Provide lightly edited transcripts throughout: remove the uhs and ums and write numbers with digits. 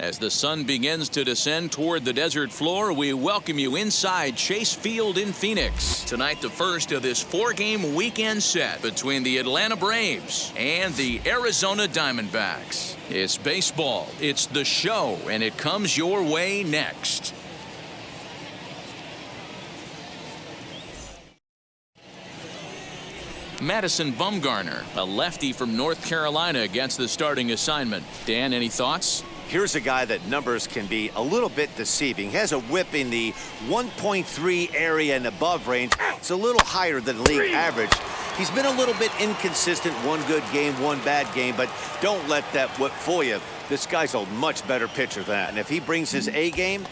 As the sun begins to descend toward the desert floor, we welcome you inside Chase Field in Phoenix. Tonight, the first of this 4-game weekend set between the Atlanta Braves and the Arizona Diamondbacks. It's baseball, it's the show, and it comes your way next. Madison Bumgarner, a lefty from North Carolina, against the starting assignment. Dan, any thoughts? Here's a guy that numbers can be a little bit deceiving. He has a whip in the 1.3 area and above range. It's a little higher than league average. He's been a little bit inconsistent. One good game, one bad game, but don't let that whip fool you. This guy's a much better pitcher than that. And if he brings his A game,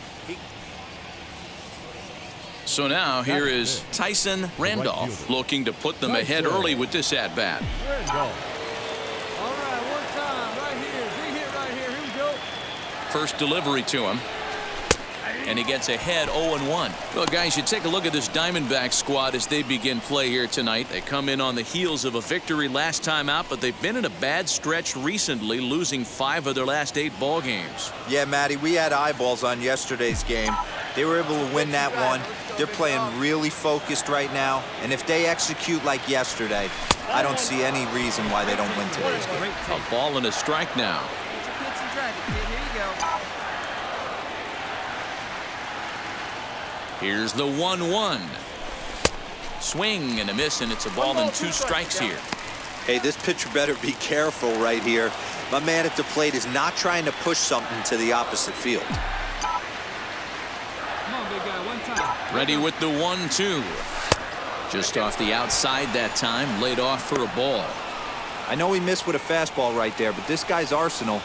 So now here is Tyson Randolph looking to put them ahead early with this at-bat. All right, one time, right here. Big hit right here. Here we go. First delivery to him. And he gets ahead 0-1. Well, guys, you take a look at this Diamondback squad as they begin play here tonight. They come in on the heels of a victory last time out, but they've been in a bad stretch recently, losing 5 of their last 8 ball games. Yeah, Matty, we had eyeballs on yesterday's game. They were able to win that one. They're playing really focused right now, and if they execute like yesterday, I don't see any reason why they don't win today's game. A ball and a strike now. Here's the 1-1. Swing and a miss, and it's a ball and 2 strikes here. Hey, this pitcher better be careful right here. My man at the plate is not trying to push something to the opposite field. Come on, big guy, one time. Ready with the 1-2. Just off the outside that time, laid off for a ball. I know he missed with a fastball right there, but this guy's arsenal,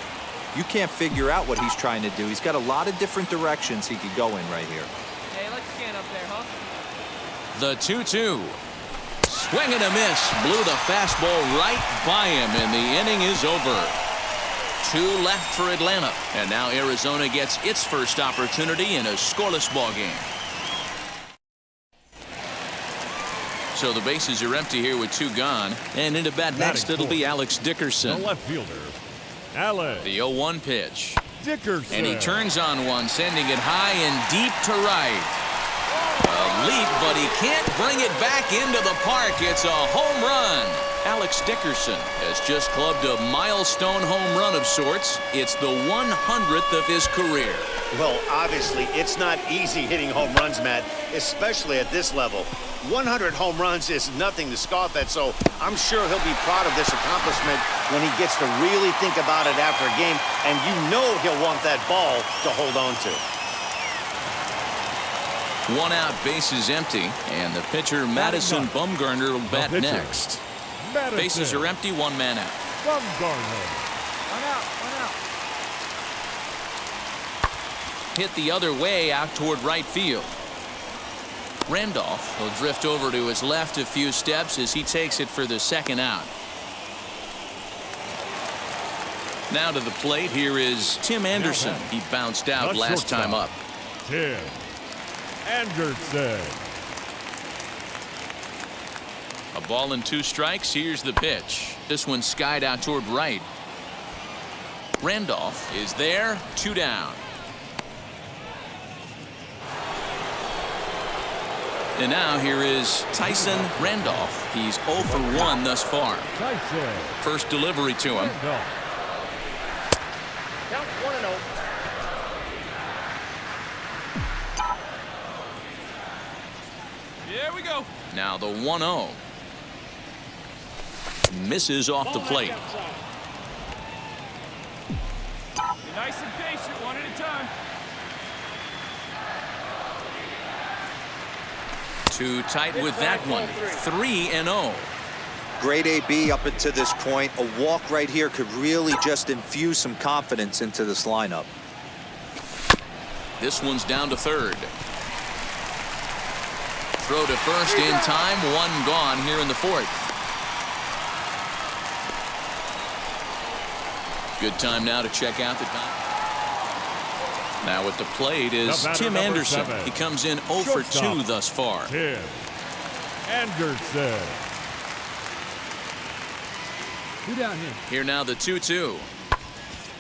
you can't figure out what he's trying to do. He's got a lot of different directions he could go in right here. Hey, let's stand up there, huh? The 2-2. Swing and a miss. Blew the fastball right by him, and the inning is over. 2 left for Atlanta. And now Arizona gets its first opportunity in a scoreless ball game. So the bases are empty here with 2 gone. And into bat next, it'll be Alex Dickerson. The left fielder, Alex. The 0-1 pitch. Dickerson. And he turns on one, sending it high and deep to right. A leap, but he can't bring it back into the park. It's a home run. Alex Dickerson has just clubbed a milestone home run of sorts. It's the 100th of his career. well, obviously, it's not easy hitting home runs, Matt, especially at this level. 100 home runs is nothing to scoff at, so I'm sure he'll be proud of this accomplishment when he gets to really think about it after a game, and you know he'll want that ball to hold on to. 1 out, bases empty, and the pitcher Madison Bumgarner will bat next. Bases are empty, 1 man out. Bumgarner. One out, one out. Hit the other way out toward right field. Randolph will drift over to his left a few steps as he takes it for the 2nd out. Now to the plate, here is Tim Anderson. He bounced out last time up. Tim Anderson. A ball and 2 strikes. Here's the pitch. This one skied out toward right. Randolph is there. 2 down. And now here is Tyson Randolph. He's 0 for 1 thus far. Tyson. First delivery to him. Count 1-0. Here we go. Now the 1-0. Misses off the plate. Be nice and patient, one at a time. Too tight with that one. 3-0. Great AB up until this point. A walk right here could really just infuse some confidence into this lineup. This one's down to third. Throw to first in time. 1 gone here in the 4th. Good time now to check out the time. Now at the plate is Tim Anderson. He comes in 0 for 2 thus far. Tim Anderson. Who down here? Here now the 2-2.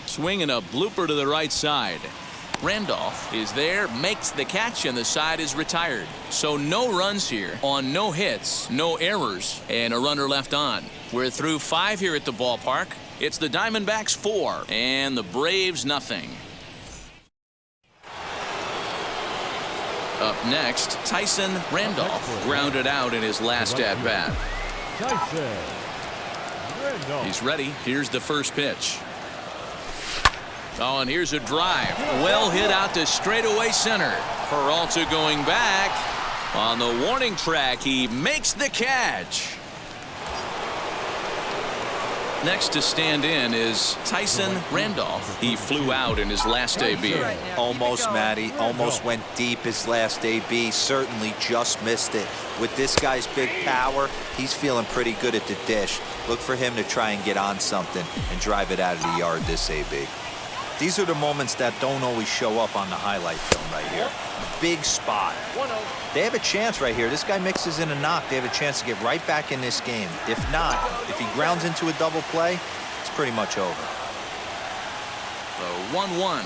Swinging a blooper to the right side. Randolph is there, makes the catch, and the side is retired. So no runs here on no hits, no errors, and a runner left on. We're through 5 here at the ballpark. It's the Diamondbacks 4 and the Braves nothing. Up next, Tyson Randolph grounded out in his last at-bat. Tyson Randolph. He's ready. Here's the first pitch. Oh, and here's a drive. Well hit out to straightaway center. Peralta going back. On the warning track, he makes the catch. Next to stand in is Tyson Randolph. He flew out in his last AB. Almost, Matty. Almost went deep his last AB. Certainly just missed it. With this guy's big power, he's feeling pretty good at the dish. Look for him to try and get on something and drive it out of the yard this AB. These are the moments that don't always show up on the highlight film right here. Big spot. They have a chance right here. This guy mixes in a knock. They have a chance to get right back in this game. If not, if he grounds into a double play, it's pretty much over. The 1-1.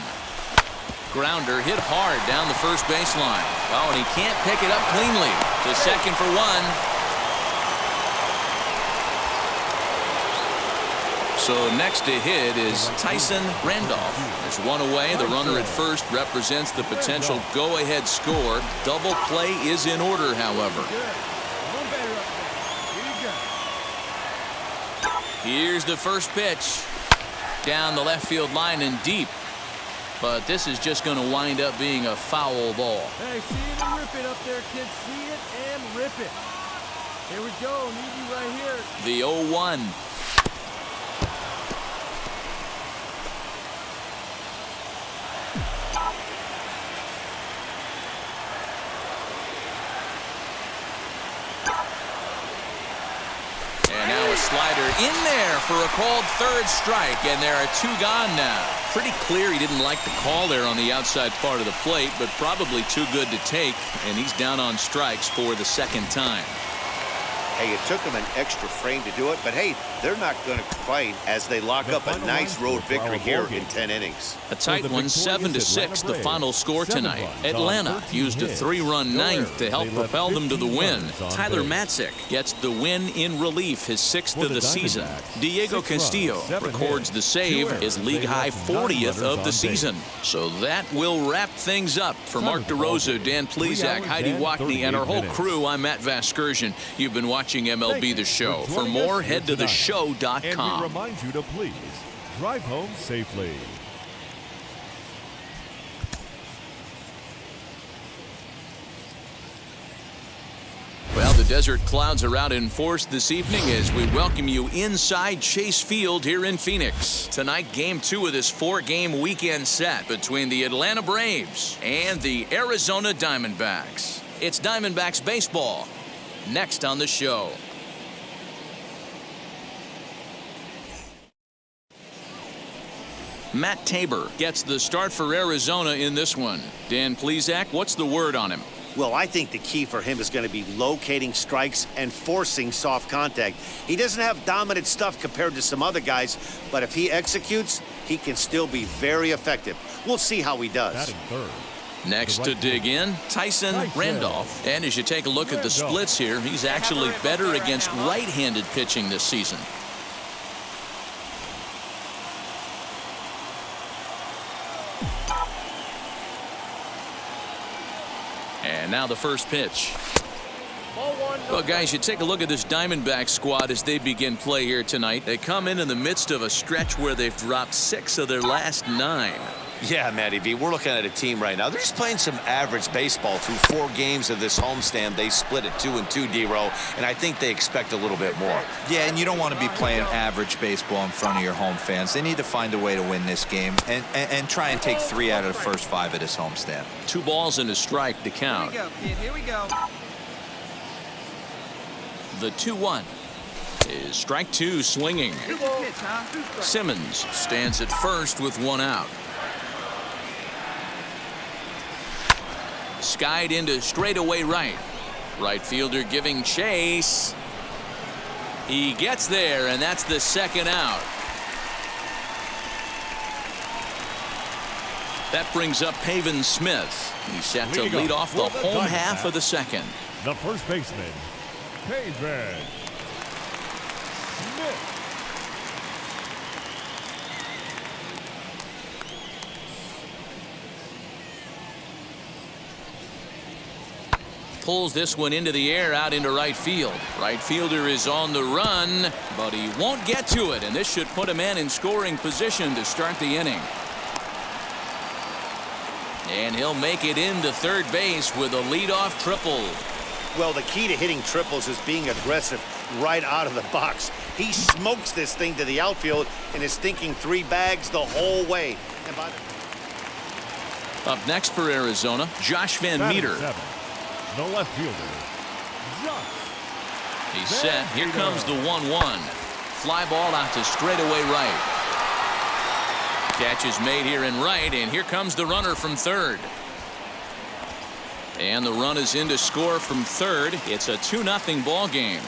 Grounder hit hard down the first baseline. Oh, and he can't pick it up cleanly. To second for one. So next to hit is Tyson Randolph. There's one away. The runner at first represents the potential go-ahead score. Double play is in order, however. Here's the first pitch. Down the left field line and deep. But this is just going to wind up being a foul ball. Hey, see it and rip it up there, kids. See it and rip it. Here we go. Need you right here. The 0-1. Slider in there for a called third strike, and there are 2 gone now. Pretty clear he didn't like the call there on the outside part of the plate, but probably too good to take, and he's down on strikes for the second time. Hey, it took them an extra frame to do it, but hey, they're not going to complain as they lock up a nice road victory here in 10 innings. A tight one, 7-6, the final score tonight. Atlanta used a 3-run ninth to help propel them to the win. Tyler Matzik gets the win in relief, his 6th of the season. Diego Castillo records the save, his league-high 40th of the season. So that will wrap things up. For Mark DeRosa, Dan Plezak, Heidi Wackney, and our whole crew, I'm Matt Vasgersian. You've been watching MLB The Show. For more, head to theshow.com. And we remind you to please drive home safely. Well, the desert clouds are out in force this evening as we welcome you inside Chase Field here in Phoenix. Tonight, Game 2 of this 4-game weekend set between the Atlanta Braves and the Arizona Diamondbacks. It's Diamondbacks baseball. Next on the show. Matt Tabor gets the start for Arizona in this one. Dan Plezak, what's the word on him? Well, I think the key for him is going to be locating strikes and forcing soft contact. He doesn't have dominant stuff compared to some other guys, but if he executes, he can still be very effective. We'll see how he does. Batting third. Next to dig in, Tyson Randolph. And as you take a look at the splits here, he's actually better against right-handed pitching this season. And now the first pitch. Well, guys, you take a look at this Diamondback squad as they begin play here tonight. They come in the midst of a stretch where they've dropped 6 of their last 9. Yeah, Matty V, we're looking at a team right now. They're just playing some average baseball through 4 games of this homestand. They split at 2-2, D-Row, and I think they expect a little bit more. Yeah, and you don't want to be playing average baseball in front of your home fans. They need to find a way to win this game and try and take 3 out of the first 5 of this homestand. 2 balls and a strike to count. Here we go, kid. Here we go. The 2-1 is strike 2 swinging. Simmons stands at first with 1 out. Skied into straightaway right. Right fielder giving chase. He gets there, and that's the 2nd out. That brings up Pavin Smith. He's set to lead off the home half of the second. The first baseman, Pavin Smith. Pulls this one into the air out into right field. Right fielder is on the run, but he won't get to it, and this should put a man in scoring position to start the inning. And he'll make it into third base with a leadoff triple. Well, the key to hitting triples is being aggressive right out of the box. He smokes this thing to the outfield and is thinking 3 bags the whole way. And by Up next for Arizona, Josh Van Meter. The left fielder, Josh. He's set. Here comes the 1-1. Fly ball out to straightaway right. Catch is made here in right, and here comes the runner from third. And the run is in to score from third. It's a 2-0 ball game.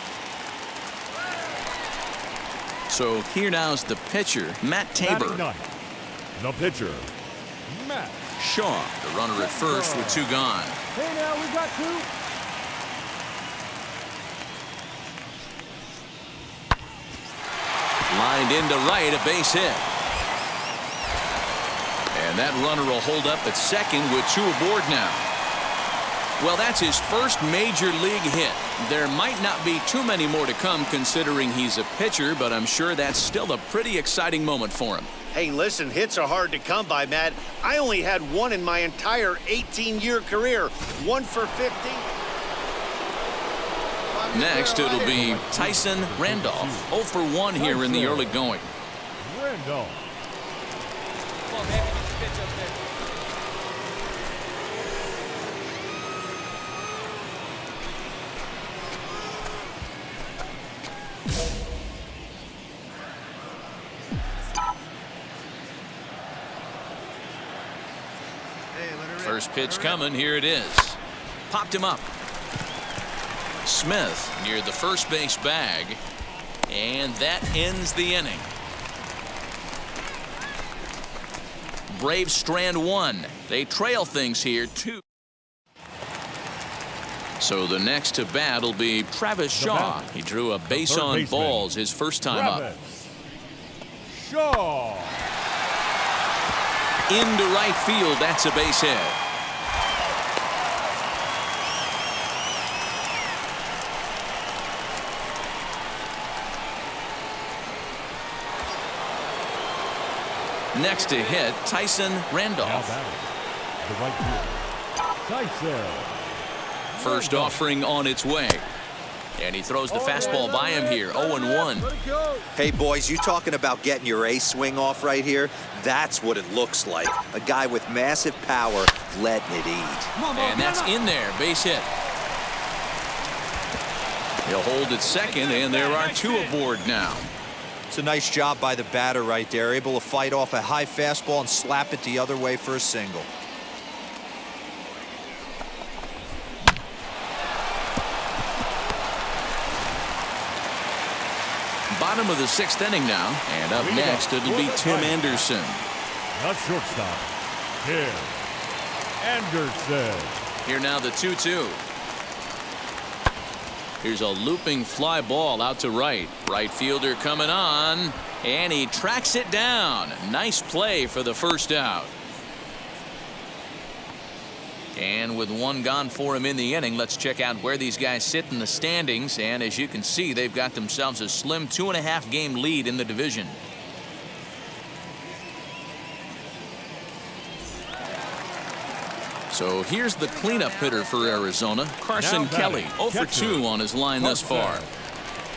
So here now's the pitcher, Matt Tabor. The pitcher, Matt Shaw, the runner at first with 2 gone. Hey, now we got 2. Lined into right, a base hit. And that runner will hold up at second with 2 aboard now. Well, that's his first major league hit. There might not be too many more to come considering he's a pitcher, but I'm sure that's still a pretty exciting moment for him. Hey, listen, hits are hard to come by, Matt. I only had 1 in my entire 18-year career. 1 for 50. Next, it'll be Tyson Randolph. 0 for 1 here in the early going. Randolph. Come on, man, get your pitch up there. First pitch coming. Here it is. Popped him up. Smith near the first base bag. And that ends the inning. Braves strand 1. They trail things here 2. So the next to bat will be Travis Shaw. He drew a base on balls his first time up. Shaw. Into right field. That's a base hit. Next to hit, Tyson Randolph. The right fielder, Tyson. First offering on its way. And he throws the fastball by him here. 0-1. Hey, boys, you talking about getting your A swing off right here? That's what it looks like. A guy with massive power letting it eat. And that's in there. Base hit. He'll hold at second, and there are 2 aboard now. It's a nice job by the batter right there, able to fight off a high fastball and slap it the other way for a single. Bottom of the 6th inning now, and up next it'll be Tim Anderson. The shortstop, Tim Anderson. Here now the 2-2. Here's a looping fly ball out to right. Right fielder coming on, and he tracks it down. Nice play for the first out. And with 1 gone for him in the inning, let's check out where these guys sit in the standings. And as you can see, they've got themselves a slim 2.5 game lead in the division. So here's the cleanup hitter for Arizona, Carson Kelly. 0 for 2 on his line thus far.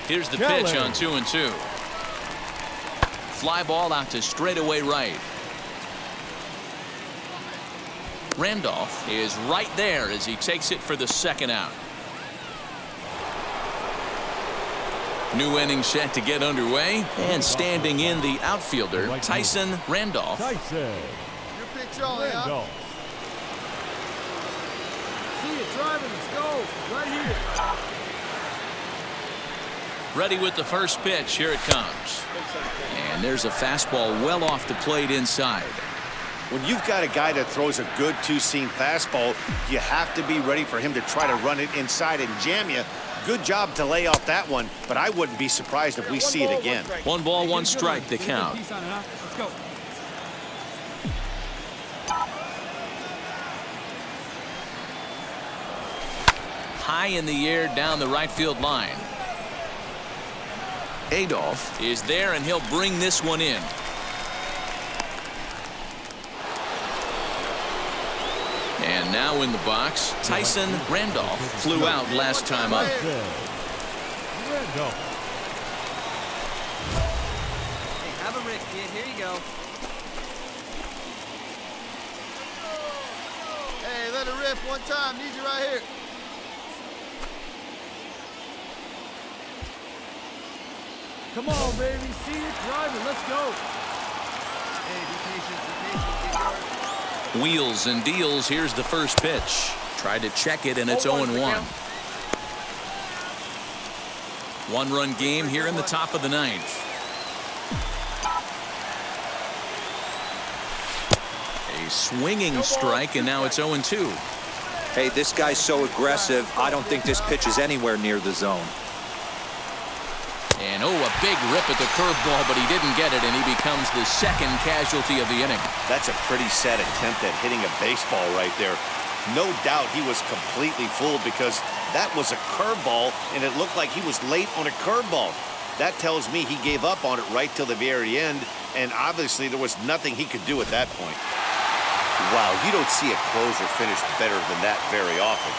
Here's the pitch on 2-2. Fly ball out to straightaway right. Randolph is right there as he takes it for the second out. New inning set to get underway, and standing in the outfielder, Tyson Randolph. Tyson. Your pitch on, Randolph. See it driving. Let's go. Right here. Ready with the first pitch. Here it comes. And there's a fastball well off the plate inside. When you've got a guy that throws a good two-seam fastball, you have to be ready for him to try to run it inside and jam you. Good job to lay off that one, but I wouldn't be surprised if we see it again. 1 ball, 1 strike, the count. Let's go. High in the air down the right field line. Adolph is there, and he'll bring this one in. And now in the box, Tyson Randolph flew out last time up. Randolph. Hey, have a rip, kid. Here you go. Hey, let it rip one time. Need you right here. Come on, baby. See it, drive it. Let's go. Hey, be patient. Be patient. Get yours. Wheels and deals. Here's the first pitch. Tried to check it, and it's 0-1. 1-run game here in the top of the 9th. A swinging strike, and now it's 0-2. Hey, this guy's so aggressive, I don't think this pitch is anywhere near the zone. And a big rip at the curveball, but he didn't get it, and he becomes the second casualty of the inning. That's a pretty sad attempt at hitting a baseball right there. No doubt he was completely fooled because that was a curveball, and it looked like he was late on a curveball. That tells me he gave up on it right till the very end, and obviously there was nothing he could do at that point. Wow, you don't see a closer finish better than that very often.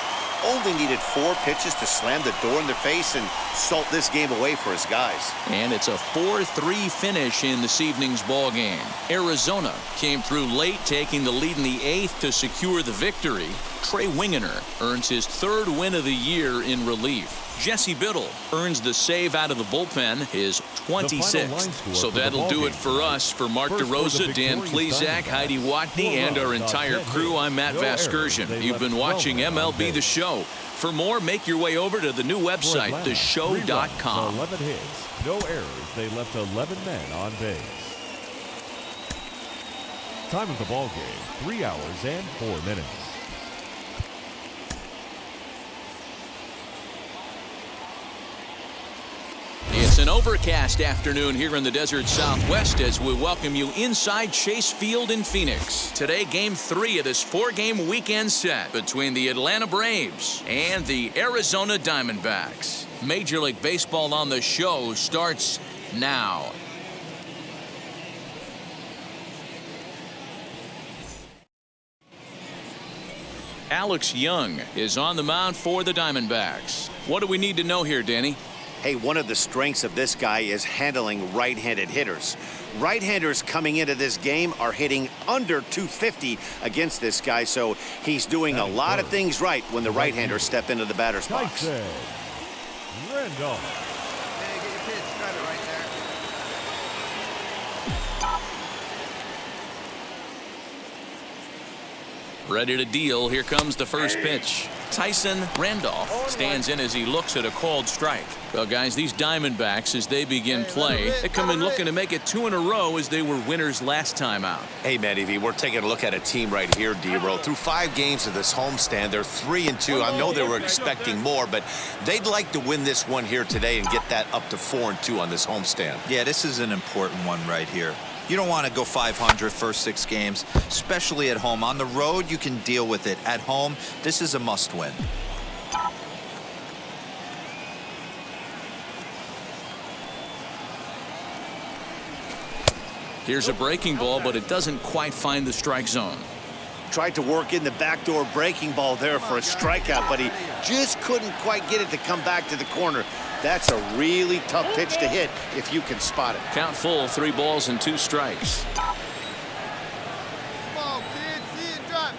Only needed 4 pitches to slam the door in their face and salt this game away for his guys. And it's a 4-3 finish in this evening's ball game. Arizona came through late, taking the lead in the 8th to secure the victory. Trey Wingener earns his 3rd win of the year in relief. Jesse Biddle earns the save out of the bullpen, his 26th. So that'll do it for us. For Mark DeRosa, Dan Plezak, Heidi Watney, and our entire crew, I'm Matt Vasgersian. You've been watching MLB The Show. For more, make your way over to the new website, theshow.com. 11 hits, no errors. They left 11 men on base. Time of the ball game, 3 hours and 4 minutes. It's an overcast afternoon here in the desert Southwest as we welcome you inside Chase Field in Phoenix. Today, Game 3 of this 4-game weekend set between the Atlanta Braves and the Arizona Diamondbacks. Major League Baseball on the Show starts now. Alex Young is on the mound for the Diamondbacks. What do we need to know here, Danny? Hey, one of the strengths of this guy is handling right-handed hitters. Right-handers coming into this game are hitting under 250 against this guy, so he's doing a lot of things right when the right-handers step into the batter's box. Tyson Randolph. Hey, get your pitch. Drive it right there. Ready to deal. Here comes the first pitch. Tyson Randolph stands in as he looks at a called strike. Well, guys, these Diamondbacks, as they begin play, they come in looking to make it 2 in a row as they were winners last time out. Hey, Matty V, we're taking a look at a team right here, D-Roll. Through 5 games of this homestand, they're 3-2. I know they were expecting more, but they'd like to win this one here today and get that up to 4-2 on this homestand. Yeah, this is an important one right here. You don't want to go 500 first 6 games, especially at home. On the road, you can deal with it. At home, this is a must-win. Here's a breaking ball, but it doesn't quite find the strike zone. Tried to work in the backdoor breaking ball there for a strikeout, but he just couldn't quite get it to come back to the corner. That's a really tough pitch to hit if you can spot it. Count full, 3 balls and 2 strikes. Come on, kid. See it, drive.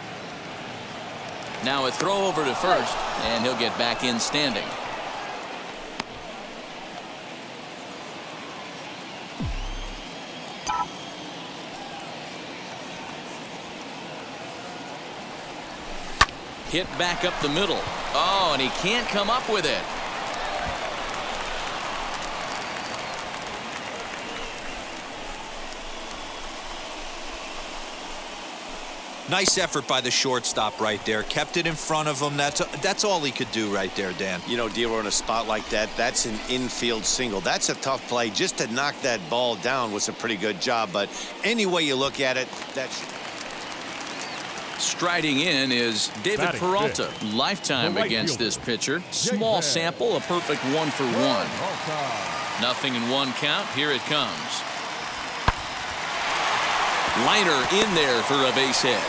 Now a throw over to first, and he'll get back in standing. Hit back up the middle. Oh, and he can't come up with it. Nice effort by the shortstop right there. Kept it in front of him. That's all he could do right there, Dan. You know, Dero, in a spot like that, that's an infield single. That's a tough play. Just to knock that ball down was a pretty good job. But any way you look at it, that's... Striding in is David Batting Peralta. fifth. Lifetime The right against fielder. this pitcher. Small sample, a perfect 1-for-1. Nothing in one count. Here it comes. Liner in there for a base hit.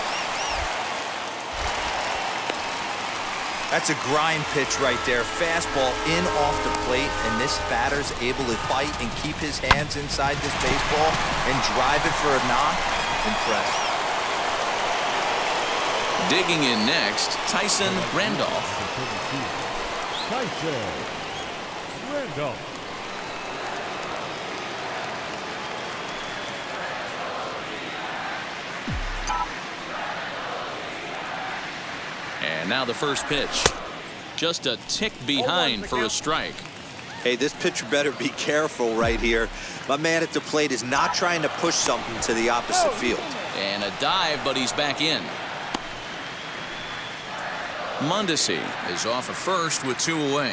That's a grind pitch right there. Fastball in off the plate, and this batter's able to bite and keep his hands inside this baseball and drive it for a knock. Impressive. Digging in next, Tyson Randolph. Tyson Randolph. And now the first pitch. Just a tick behind for a strike. Hey, this pitcher better be careful right here. My man at the plate is not trying to push something to the opposite field. And a dive, but he's back in. Mondesi is off at first with 2 away.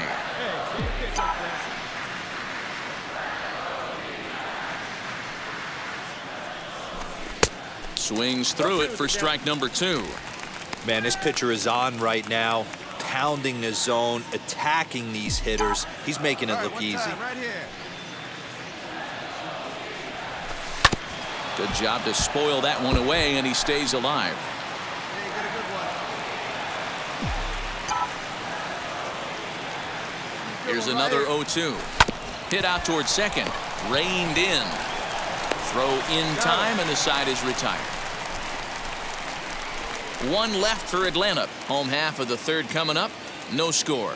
Swings through it for strike number 2. Man, this pitcher is on right now, pounding the zone, attacking these hitters. He's making it look easy. Right here. Good job to spoil that one away, and he stays alive. Hey, get a good one. Here's another 0-2. Hit out towards second. Reined in. Throw in time, and the side is retired. 1 left for Atlanta. Home half of the third coming up. No score.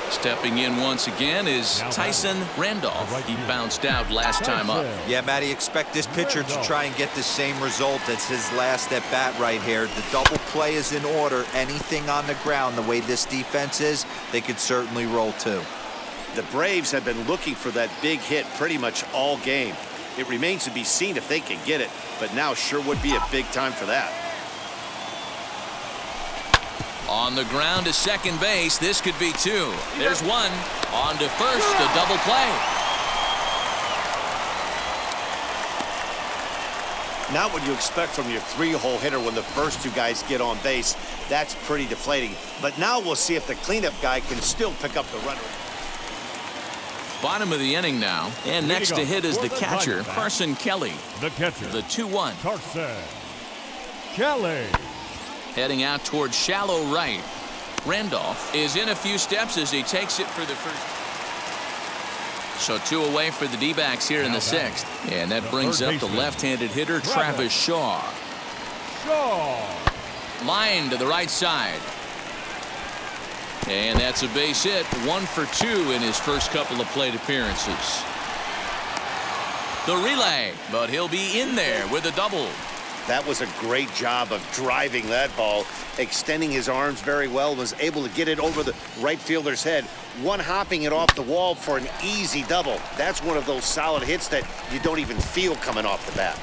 Stepping in once again is Tyson Randolph. He bounced out last time up. Yeah, Matty, expect this pitcher to try and get the same result as his last at bat right here. The double play is in order. Anything on the ground, the way this defense is, they could certainly roll too. The Braves have been looking for that big hit pretty much all game. It remains to be seen if they can get it, but now sure would be a big time for that. On the ground to second base. This could be 2. There's 1. On to first. A double play. Not what you expect from your 3-hole hitter when the first 2 guys get on base. That's pretty deflating. But now we'll see if the cleanup guy can still pick up the runner. Bottom of the inning now. And next to hit is the catcher, Carson Kelly. The catcher. The 2-1. Carson Kelly. Heading out towards shallow right. Randolph is in a few steps as he takes it for the first. So 2 away for the D-backs here in the 6th. And that brings up the left-handed hitter, Travis Shaw. Line to the right side. And that's a base hit. 1 for 2 in his first couple of plate appearances. The relay, but he'll be in there with a double. That was a great job of driving that ball, extending his arms very well, was able to get it over the right fielder's head, one-hopping it off the wall for an easy double. That's one of those solid hits that you don't even feel coming off the bat.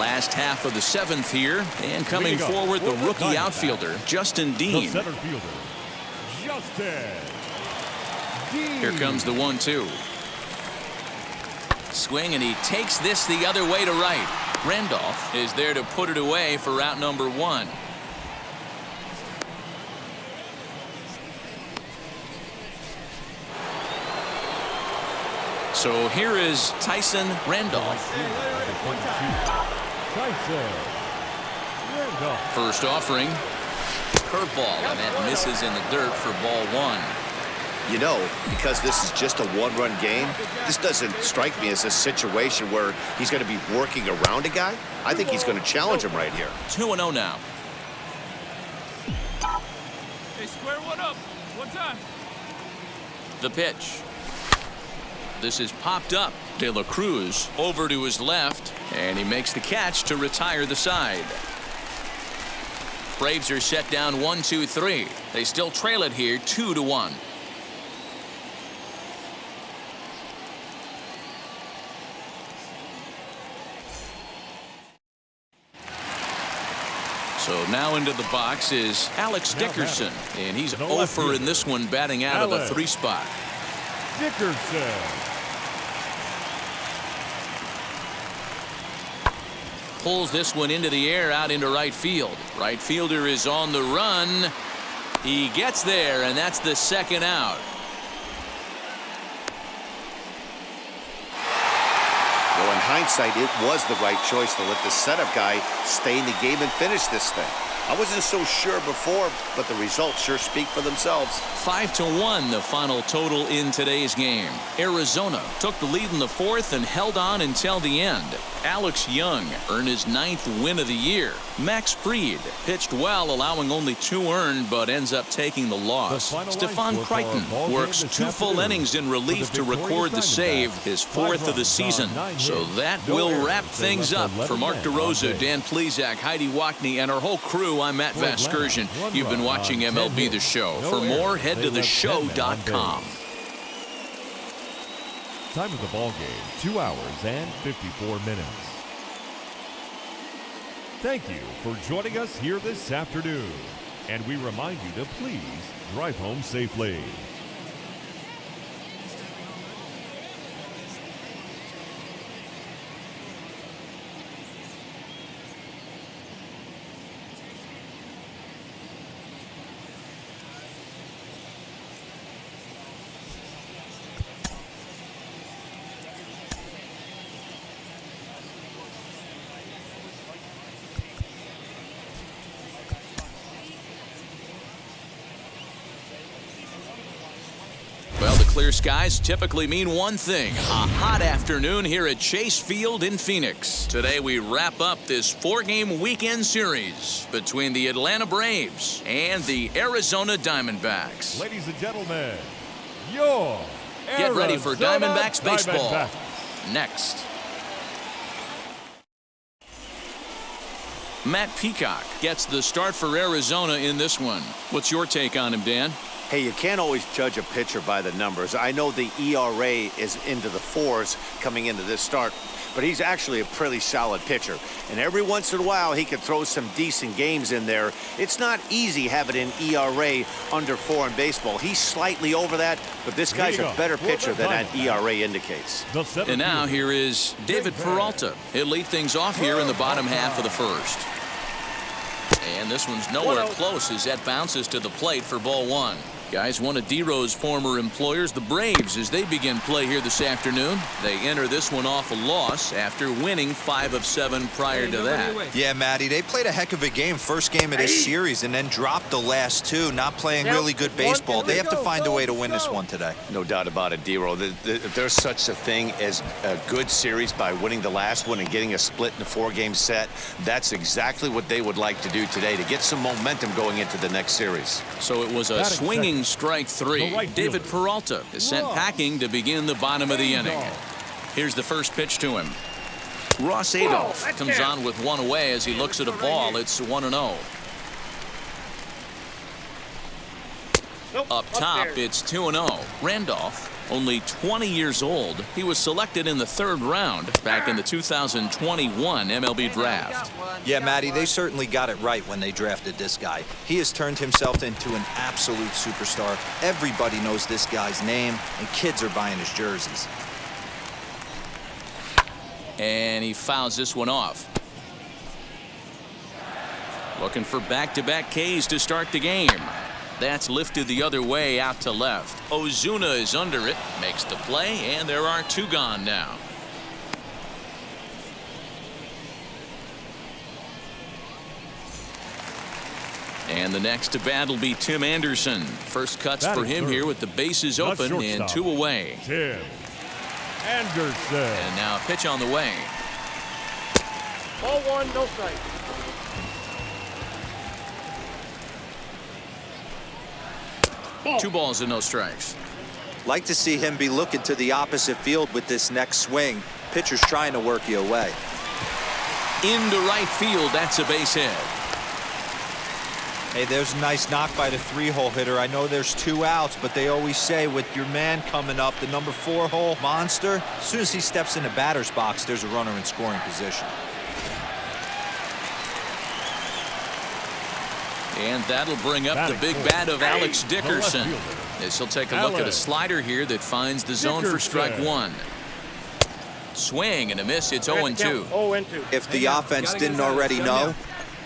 Last half of the 7th here, and coming forward, the rookie outfielder, Justin The Dean. center fielder, Justin Dean. Here comes the 1-2. Swing, and he takes this the other way to right. Randolph is there to put it away for out number 1. So here is Tyson Randolph. Tyson Randolph. First offering. Curveball, and that misses in the dirt for ball 1. You know, because this is just a 1-run game, this doesn't strike me as a situation where he's going to be working around a guy. I think he's going to challenge him right here. 2-0 now. Hey, square one up. One time. The pitch. This is popped up. De La Cruz over to his left, and he makes the catch to retire the side. Braves are set down 1-2-3. They still trail it here 2-1. So now into the box is Alex Dickerson, and he's 0 for in this one, batting out of the 3 spot. Dickerson. Pulls this one into the air out into right field. Right fielder is on the run. He gets there, and that's the 2nd out. Well, in hindsight, it was the right choice to let the setup guy stay in the game and finish this thing. I wasn't so sure before, but the results sure speak for themselves. 5-1 the final total in today's game. Arizona took the lead in the 4th and held on until the end. Alex Young earned his 9th win of the year. Max Fried pitched well, allowing only 2 earned, but ends up taking the loss. Stefan Crichton works 2 full innings in relief to record the save, his 4th of the season. So that will wrap things up. For Mark DeRosa, Dan Plesac, Heidi Wackney, and our whole crew, I'm Matt Vasgersian. You've been watching MLB The Show. For more, head to theshow.com. Time of the ball game, 2 hours and 54 minutes. Thank you for joining us here this afternoon. And we remind you to please drive home safely. Well, the clear skies typically mean one thing, a hot afternoon here at Chase Field in Phoenix. Today we wrap up this 4-game weekend series between the Atlanta Braves and the Arizona Diamondbacks. Ladies and gentlemen, your Get ready for Arizona Diamondbacks baseball. Diamondbacks. Next. Matt Peacock gets the start for Arizona in this one. What's your take on him, Dan? Hey, you can't always judge a pitcher by the numbers. I know the ERA is into the 4s coming into this start, but he's actually a pretty solid pitcher. And every once in a while, he can throw some decent games in there. It's not easy having an ERA under 4 in baseball. He's slightly over that, but this guy's a better pitcher than that ERA indicates. And now here is David Peralta. He'll lead things off here in the bottom half of the 1st. And this one's nowhere close as that bounces to the plate for ball 1. Guys, one of D-Row's former employers, the Braves, as they begin play here this afternoon. They enter this one off a loss after winning 5 of 7 prior to that. Yeah, Matty, they played a heck of a game, first game of this series, and then dropped the last 2, not playing really good baseball. They have to find a way to win this one today. No doubt about it, D-Row. There's such a thing as a good series by winning the last one and getting a split in a 4-game set. That's exactly what they would like to do today to get some momentum going into the next series. So it was a swinging strike 3. David Peralta is sent packing to begin the bottom of the inning. Here's the first pitch to him. Ross Adolph comes on with 1 away as he looks at a ball. It's 1-0. Up top, it's 2-0. Randolph, only 20 years old. He was selected in the 3rd round back in the 2021 MLB draft. Yeah, Matty, they certainly got it right when they drafted this guy. He has turned himself into an absolute superstar. Everybody knows this guy's name, and kids are buying his jerseys. And he fouls this one off. Looking for back-to-back Ks to start the game. That's lifted the other way out to left. Ozuna is under it, makes the play, and there are 2 gone now. And the next to bat will be Tim Anderson. First cuts for him here with the bases open and 2 away. Tim Anderson. And now a pitch on the way. Ball 1, no strike. Two balls and no strikes. Like to see him be looking to the opposite field with this next swing. Pitcher's trying to work you away. Into right field, that's a base hit. Hey, there's a nice knock by the 3-hole hitter. I know there's 2 outs, but they always say with your man coming up, the number 4-hole monster, as soon as he steps in the batter's box, there's a runner in scoring position. And that'll bring up the big bat of Alex Dickerson. As he'll take a look at a slider here that finds the zone for strike 1. Swing and a miss. It's 0-2. If the offense didn't already know,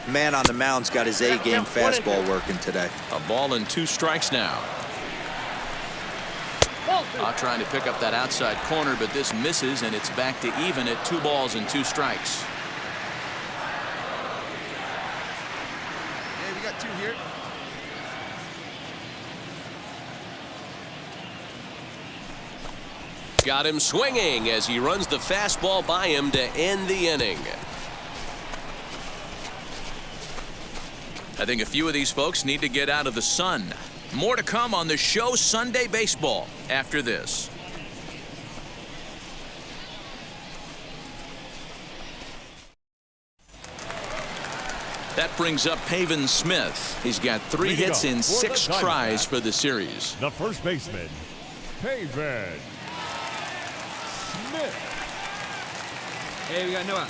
man on the mound's got his A-game fastball working today. A ball and 2 strikes now. Trying to pick up that outside corner, but this misses, and it's back to even at 2 balls and 2 strikes. Yeah, we got 2 here. Got him swinging as he runs the fastball by him to end the inning. I think a few of these folks need to get out of the sun. More to come on the show Sunday Baseball after this. That brings up Pavin Smith. He's got 3 hits in 6 tries for the series. The first baseman, Pavin Smith. Hey, we got no out.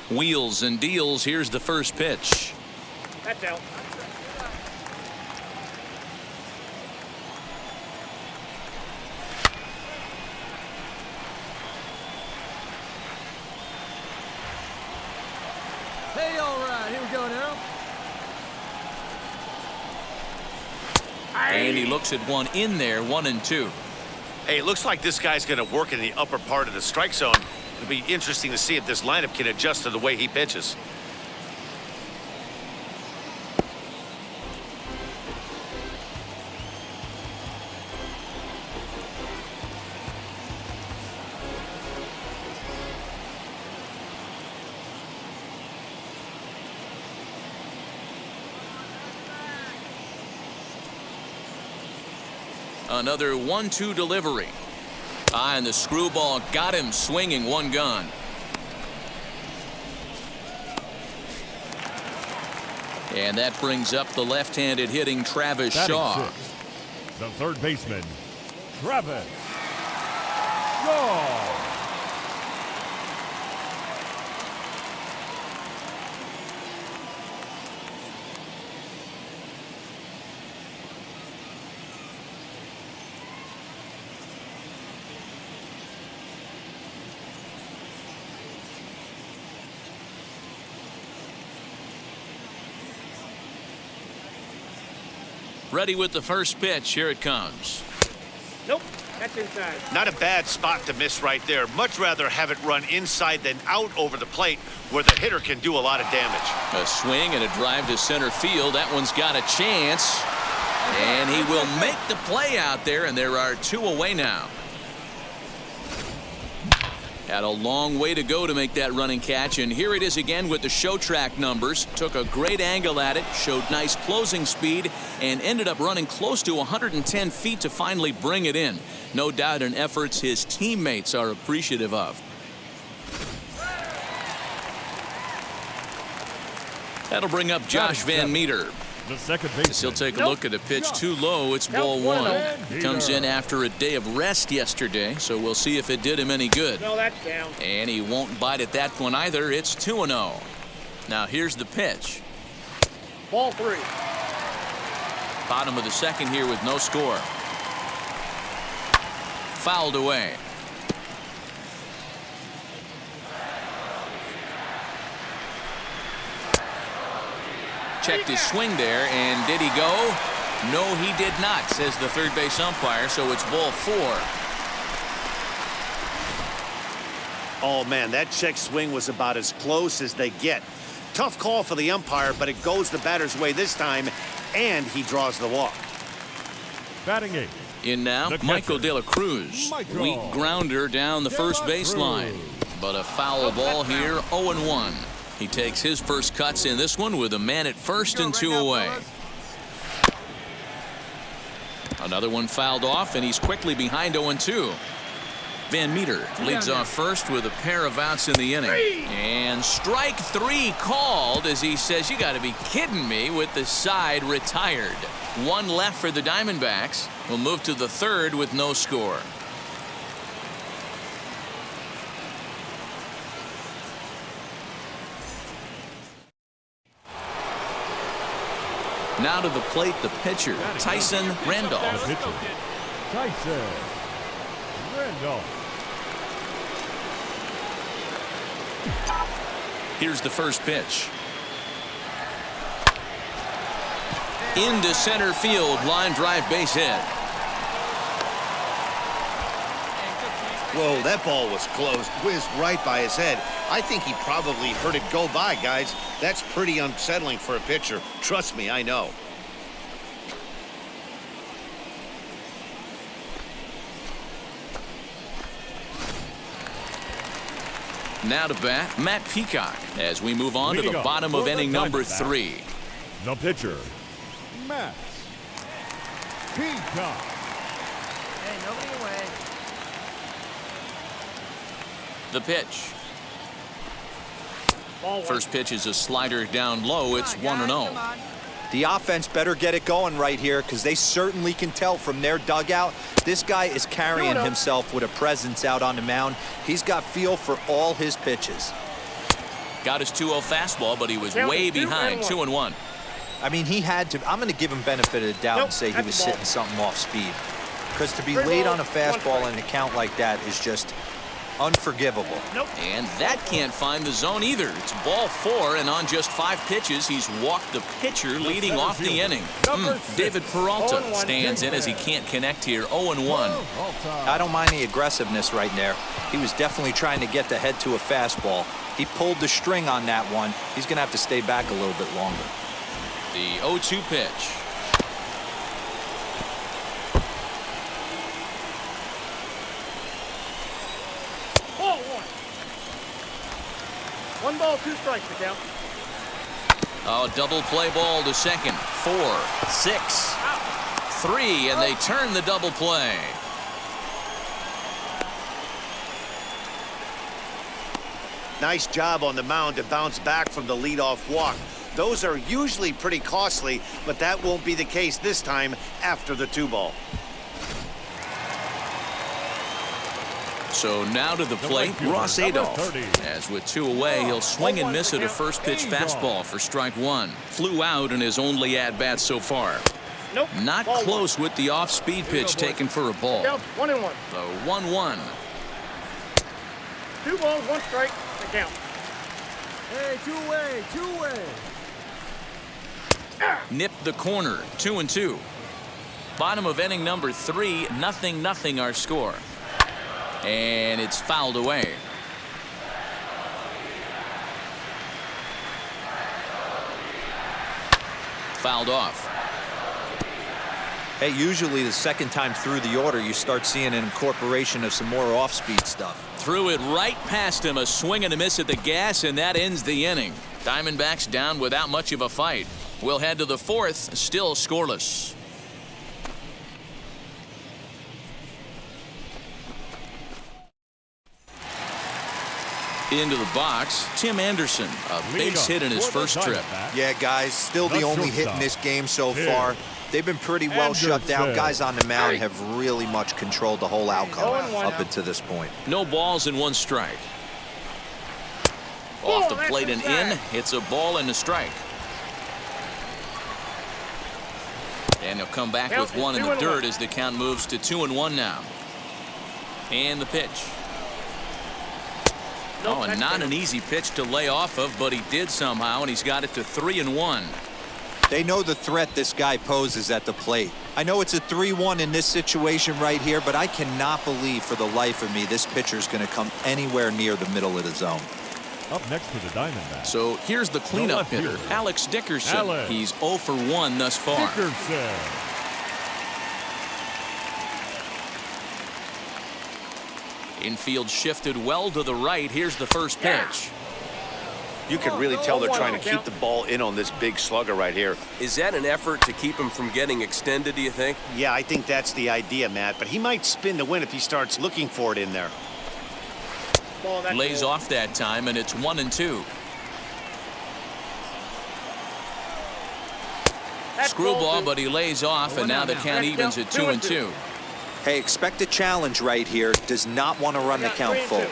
Wheels and deals. Here's the first pitch. That's out. Hey, all right, here we go now. And he looks at one in there, 1-2. Hey, it looks like this guy's going to work in the upper part of the strike zone. It'll be interesting to see if this lineup can adjust to the way he pitches. Another 1-2 delivery. And the screwball got him swinging 1 gun. And that brings up the left-handed hitting Travis Shaw. The third baseman, Travis Shaw. Ready with the first pitch. Here it comes. Nope, that's inside. Not a bad spot to miss right there. Much rather have it run inside than out over the plate where the hitter can do a lot of damage. A swing and a drive to center field. That one's got a chance. And he will make the play out there, and there are 2 away now. Had a long way to go to make that running catch, and here it is again with the show track numbers. Took a great angle at it, showed nice closing speed, and ended up running close to 110 feet to finally bring it in. No doubt an effort his teammates are appreciative of. That'll bring up Josh Van Meter. The second baseman. He'll take a look at the pitch too low. It's ball 1. Comes in after a day of rest yesterday, so we'll see if it did him any good. No, that's down. And he won't bite at that one either. It's 2-0. Now here's the pitch. Ball 3. Bottom of the second here with no score. Fouled away. Checked his swing there, and did he go? No, he did not, says the third base umpire, so it's ball 4. Oh, man, that check swing was about as close as they get. Tough call for the umpire, but it goes the batter's way this time, and he draws the walk. Batting 8. In now, Michael De La Cruz. Weak grounder down the first baseline. But a foul ball here, 0-1. He takes his first cuts in this one with a man at first and 2 away. Another one fouled off, and he's quickly behind 0-2. Van Meter leads off first with a pair of outs in the inning. And strike 3 called as he says, "You got to be kidding me," with the side retired. 1 left for the Diamondbacks. We'll move to the 3rd with no score. Now to the plate, the pitcher, Tyson Randolph. The pitcher, Tyson Randolph. Here's the first pitch. Into center field, line drive, base hit. Whoa, that ball was close, whizzed right by his head. I think he probably heard it go by, guys. That's pretty unsettling for a pitcher. Trust me, I know. Now to bat, Matt Peacock, as we move on to the bottom of inning number 3. The pitcher, Matt Peacock. Hey, nobody away. The pitch. First pitch is a slider down low. It's 1-0. The offense better get it going right here, because they certainly can tell from their dugout this guy is carrying himself with a presence out on the mound. He's got feel for all his pitches. Got his 2-0 fastball, but he was way behind. 2-1. I mean, he had to. I'm going to give him benefit of the doubt and say he was sitting something off speed, because to be late on a fastball in a count like that is just unforgivable. And that can't find the zone either. It's ball 4, and on just 5 pitches, he's walked the pitcher leading off the inning. David Peralta stands in as he can't connect here. 0-1. I don't mind the aggressiveness right there. He was definitely trying to get the head to a fastball. He pulled the string on that one. He's going to have to stay back a little bit longer. The 0-2 pitch. One ball, 2 strikes to count. Oh, double play ball to second. 4, 6, 3, and they turn the double play. Nice job on the mound to bounce back from the leadoff walk. Those are usually pretty costly, but that won't be the case this time after the 2-ball. So now to the plate, Ross Adolph. As with 2 away, he'll swing and miss at a first pitch fastball for strike 1. Flew out in his only at-bat so far. Not close with the off-speed pitch taken for a ball. 1-1. The 1-1. 2 balls, 1 strike to count. Hey, 2 away, 2 away. Nipped the corner, 2-2. Bottom of inning number 3, 0-0 our score. And it's fouled away. Fouled off. Hey, usually the second time through the order, you start seeing an incorporation of some more off-speed stuff. Threw it right past him, a swing and a miss at the gas, and that ends the inning. Diamondbacks down without much of a fight. We'll head to the 4th, still scoreless. Into the box, Tim Anderson, a base hit in his first trip. Yeah, guys, still the only hit in this game so far. They've been pretty well shut down. Guys on the mound have really much controlled the whole outcome up until this point. No balls and 1 strike. Off the plate and in. It's a ball and a strike. And he'll come back with 1 in the dirt as the count moves to 2-1 now. And the pitch. Oh, and not an easy pitch to lay off of, but he did somehow, and he's got it to 3-1. They know the threat this guy poses at the plate. I know it's a 3-1 in this situation right here, but I cannot believe for the life of me this pitcher's going to come anywhere near the middle of the zone. Up next for the Diamondbacks. So here's the cleanup hitter, Alex Dickerson. He's 0 for 1 thus far. Infield shifted well to the right. Here's the first pitch. You can really tell they're trying to keep the ball in on this big slugger right here. Is that an effort to keep him from getting extended, do you think? Yeah, I think that's the idea, Matt. But he might spin the win if he starts looking for it in there. Lays off that time, and it's 1-2. Screwball, but he lays off, and now the count evens at 2-2. Hey, expect a challenge right here. Does not want to run the count full.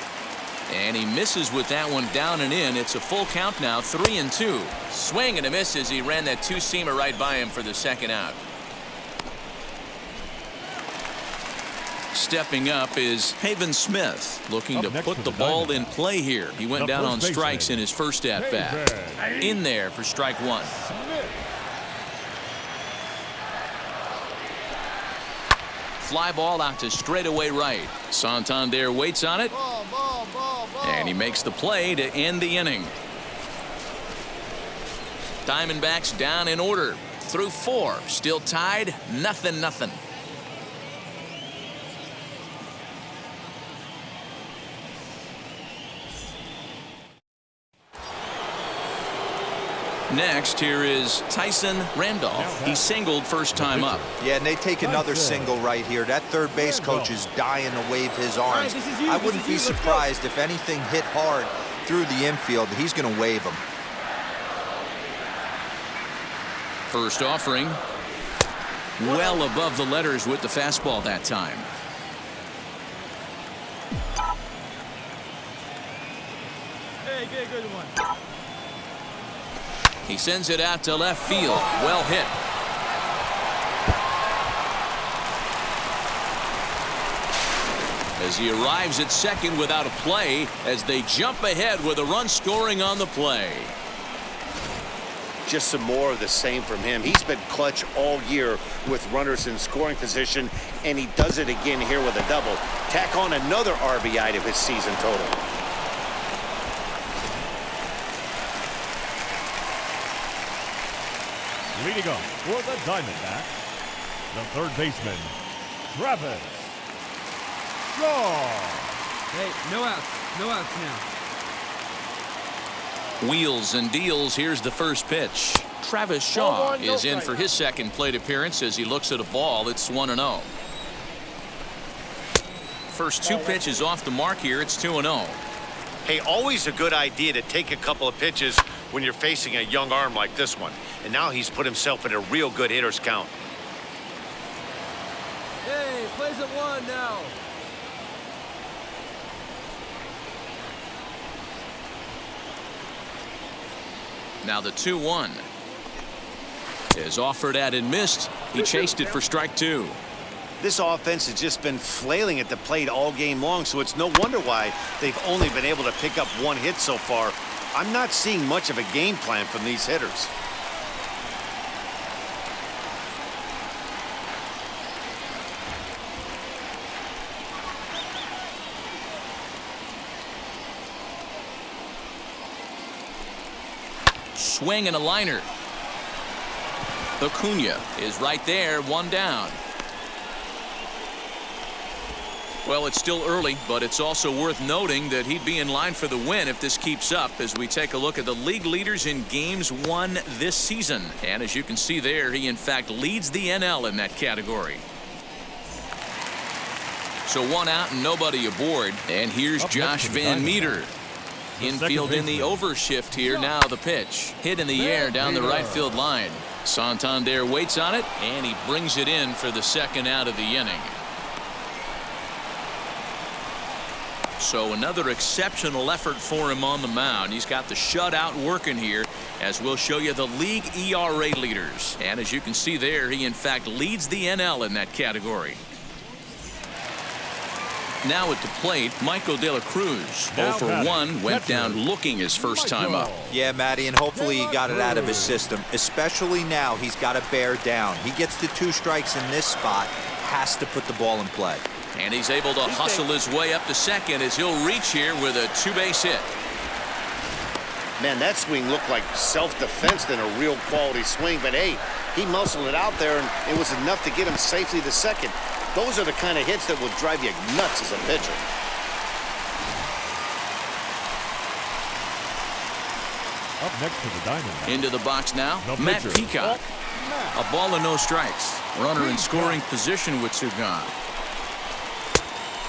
And he misses with that one down and in. It's a full count now, 3-2. Swing and a miss as he ran that two-seamer right by him for the second out. Stepping up is Haven Smith, looking to put the ball in play here. He went down on strikes in his first at-bat. In there for strike one. Fly ball out to straightaway right. Santander waits on it. And he makes the play to end the inning. Diamondbacks down in order. Through 4. Still tied. 0-0. Next, here is Tyson Randolph. He singled first time up. Yeah, and they take another single right here. That third base coach is dying to wave his arms. I wouldn't be surprised if anything hit hard through the infield. He's going to wave them. First offering. Well above the letters with the fastball that time. Hey, get a good one. He sends it out to left field. Well hit. As he arrives at second without a play, as they jump ahead with a run scoring on the play. Just some more of the same from him. He's been clutch all year with runners in scoring position, and he does it again here with a double. Tack on another RBI to his season total. Leading up for the Diamondbacks, the third baseman, Travis Shaw. Hey, no outs. No outs now. Wheels and deals. Here's the first pitch. Travis Shaw is in for his second plate appearance as he looks at a ball. It's 1-0. First 2 pitches off the mark here. It's 2-0. Hey, always a good idea to take a couple of pitches when you're facing a young arm like this one. And now he's put himself in a real good hitter's count. Hey, plays at 1 now. Now the 2-1 is offered at and missed. He chased it for strike 2. This offense has just been flailing at the plate all game long, so it's no wonder why they've only been able to pick up 1 hit so far. I'm not seeing much of a game plan from these hitters. Swing and a liner. Acuna is right there, 1 down. Well, it's still early, but it's also worth noting that he'd be in line for the win if this keeps up as we take a look at the league leaders in games won this season. And as you can see there, he in fact leads the NL in that category. So 1 out and nobody aboard. And here's Josh Van Meter. Infield in the overshift here. Now the pitch. Hit in the air down the right field line. Santander waits on it, and he brings it in for the second out of the inning. So another exceptional effort for him on the mound. He's got the shutout working here, as we'll show you the league ERA leaders. And as you can see there, he in fact leads the NL in that category. Now at the plate, Michael De La Cruz, 0 for 1, went down looking his first time up. Yeah, Matty, and hopefully he got it out of his system. Especially now, he's got to bear down. He gets the 2 strikes in this spot, has to put the ball in play. And he's able to hustle his way up to second as he'll reach here with a 2-base hit. Man, that swing looked like self-defense than a real quality swing. But, hey, he muscled it out there, and it was enough to get him safely to second. Those are the kind of hits that will drive you nuts as a pitcher. Up next to the Diamondbacks. Into the box now, The Matt pitcher. Peacock. A ball and no strikes. Runner in scoring position with two gone.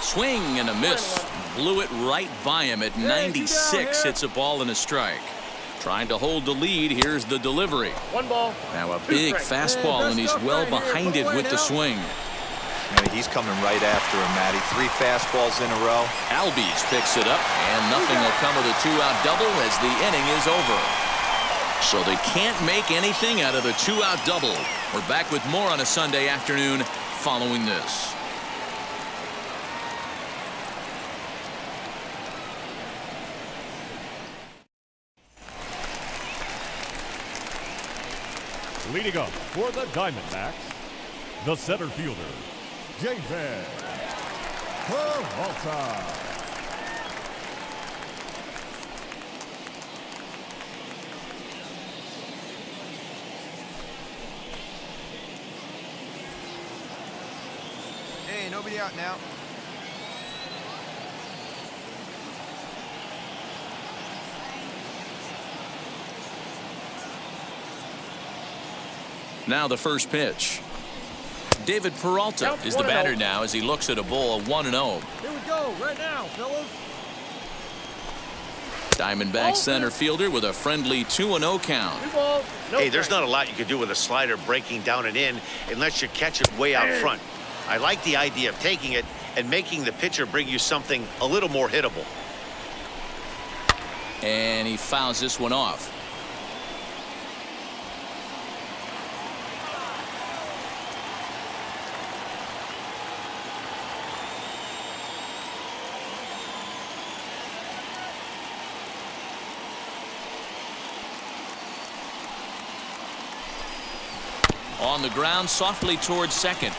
Swing and a miss. Blew it right by him at 96. It's a ball and a strike. Trying to hold the lead. Here's the delivery. One ball. Now a big fastball, and he's well behind it with the swing. He's coming right after him, Matty. 3 fastballs in a row. Albies picks it up, and nothing will come of the 2-out double as the inning is over. So they can't make anything out of the 2-out double. We're back with more on a Sunday afternoon following this. Leading up for the Diamondbacks, the center fielder, David Peralta. Hey, nobody out now. Now the first pitch. David Peralta is the batter now as he looks at a ball 1-0. Here we go, right now, fellas. Diamondback center fielder with a friendly 2-0 count. Hey, there's not a lot you can do with a slider breaking down and in unless you catch it way out front. I like the idea of taking it and making the pitcher bring you something a little more hittable. And he fouls this one off. On the ground softly towards second.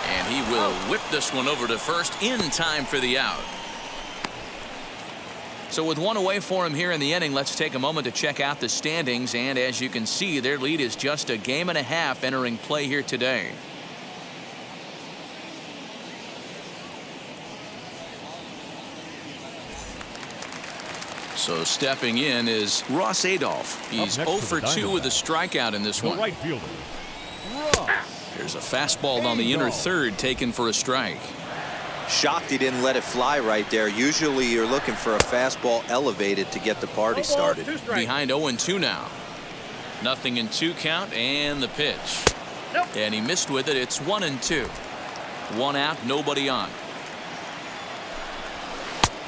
And he will whip this one over to first in time for the out. So with one away for him here in the inning, let's take a moment to check out the standings. And as you can see, their lead is just a game and a half entering play here today. So stepping in is Ross Adolph. He's 0 for 2 with a strikeout in this one. Right fielder, There's a fastball on the inner third taken for a strike. Shocked he didn't let it fly right there. Usually you're looking for a fastball elevated to get the party started. Behind 0-2 now. Nothing in 2 count and the pitch. And he missed with it. It's 1-2. 1 out, nobody on.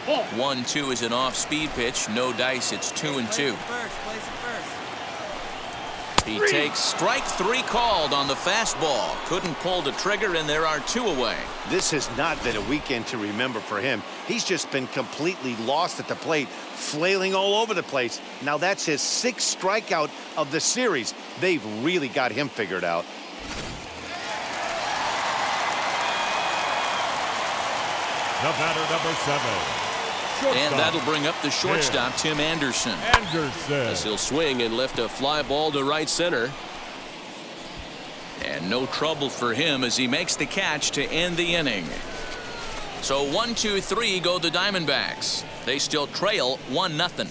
1-2 is an off-speed pitch. No dice. It's 2-2. He takes strike 3 called on the fastball. Couldn't pull the trigger, and there are 2 away. This has not been a weekend to remember for him. He's just been completely lost at the plate, flailing all over the place. Now that's his 6th strikeout of the series. They've really got him figured out. the batter, number 7. And that'll bring up the shortstop, Tim Anderson. As he'll swing and lift a fly ball to right center. And no trouble for him as he makes the catch to end the inning. So 1-2-3 go the Diamondbacks. They still trail 1-0.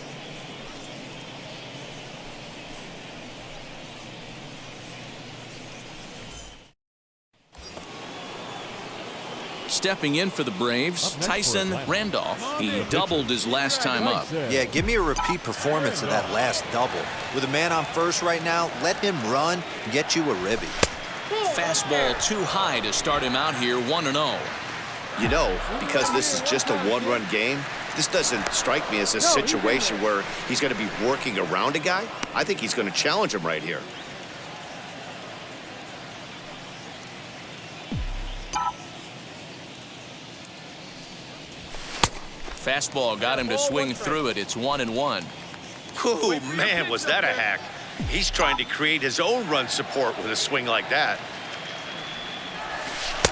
Stepping in for the Braves, Tyson Randolph. He doubled his last time up. Yeah, give me a repeat performance of that last double. With a man on first right now, let him run and get you a ribby. Fastball too high to start him out here 1-0. You know, because this is just a one-run game, this doesn't strike me as a situation where he's going to be working around a guy. I think he's going to challenge him right here. Fastball got him to swing through it. It's 1-1. Oh, man, was that a hack. He's trying to create his own run support with a swing like that.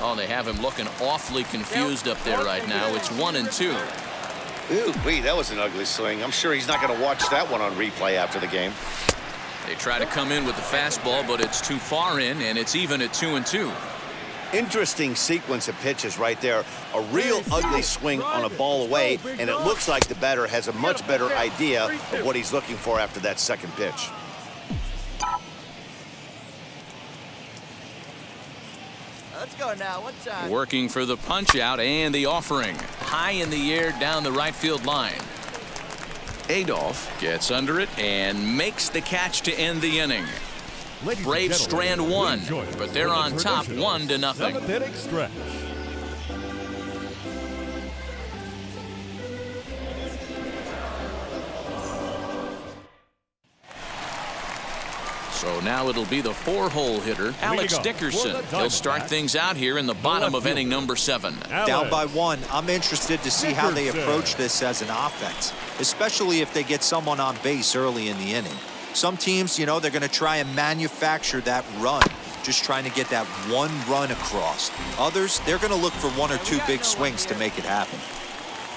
Oh, they have him looking awfully confused up there right now. It's 1-2. Ooh, wait, that was an ugly swing. I'm sure he's not going to watch that one on replay after the game. They try to come in with the fastball, but it's too far in, and it's even at 2-2. Interesting sequence of pitches right there. A real ugly swing on a ball away, and it looks like the batter has a much better idea of what he's looking for after that second pitch. Let's go now. What time? Working for the punch out and the offering. High in the air down the right field line. Adolph gets under it and makes the catch to end the inning. Braves strand one, but they're on top 1-0. Seventh inning stretch. So now it'll be the 4-hole hitter, Alex Dickerson. He'll start things out here in the bottom of inning number 7. Down by 1. I'm interested to see how they approach this as an offense, especially if they get someone on base early in the inning. Some teams, you know, they're going to try and manufacture that run, just trying to get that one run across. Others, they're going to look for 1 or 2 big swings to make it happen.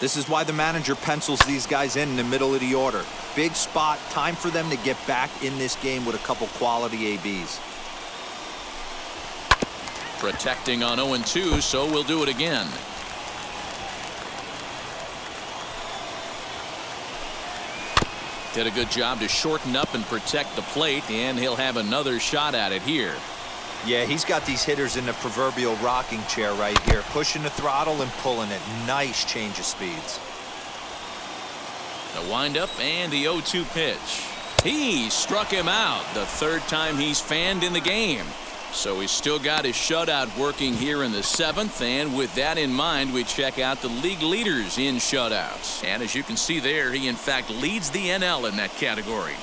This is why the manager pencils these guys in the middle of the order. Big spot, time for them to get back in this game with a couple quality ABs. Protecting on 0-2, so we'll do it again. Did a good job to shorten up and protect the plate, and he'll have another shot at it here. Yeah, he's got these hitters in the proverbial rocking chair right here, pushing the throttle and pulling it. Nice change of speeds. The windup and the 0-2 pitch. He struck him out, the 3rd time he's fanned in the game. So he's still got his shutout working here in the 7th, and with that in mind, we check out the league leaders in shutouts. And as you can see there, he in fact leads the NL in that category.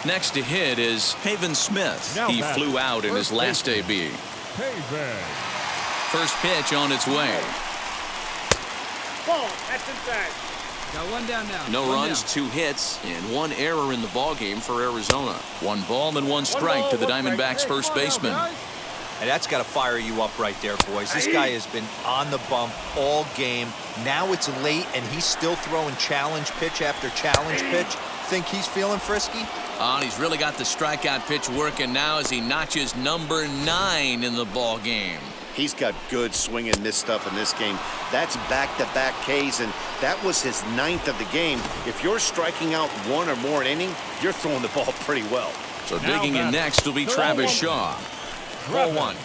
Next to hit is Haven Smith. He flew out in his last AB. First pitch on its way. Ball, that's inside. Got 1 down now. No runs, 2 hits, and 1 error in the ballgame for Arizona. 1 ball and 1 strike to the Diamondbacks' first baseman. And that's got to fire you up right there, boys. This guy has been on the bump all game. Now it's late, and he's still throwing challenge pitch after challenge pitch. Think he's feeling frisky? And he's really got the strikeout pitch working now as he notches number 9 in the ball game. He's got good swing and miss stuff in this game. That's back-to-back Ks, and that was his 9th of the game. If you're striking out 1 or more an inning, you're throwing the ball pretty well. So digging in next will be Travis Shaw. Ball 1.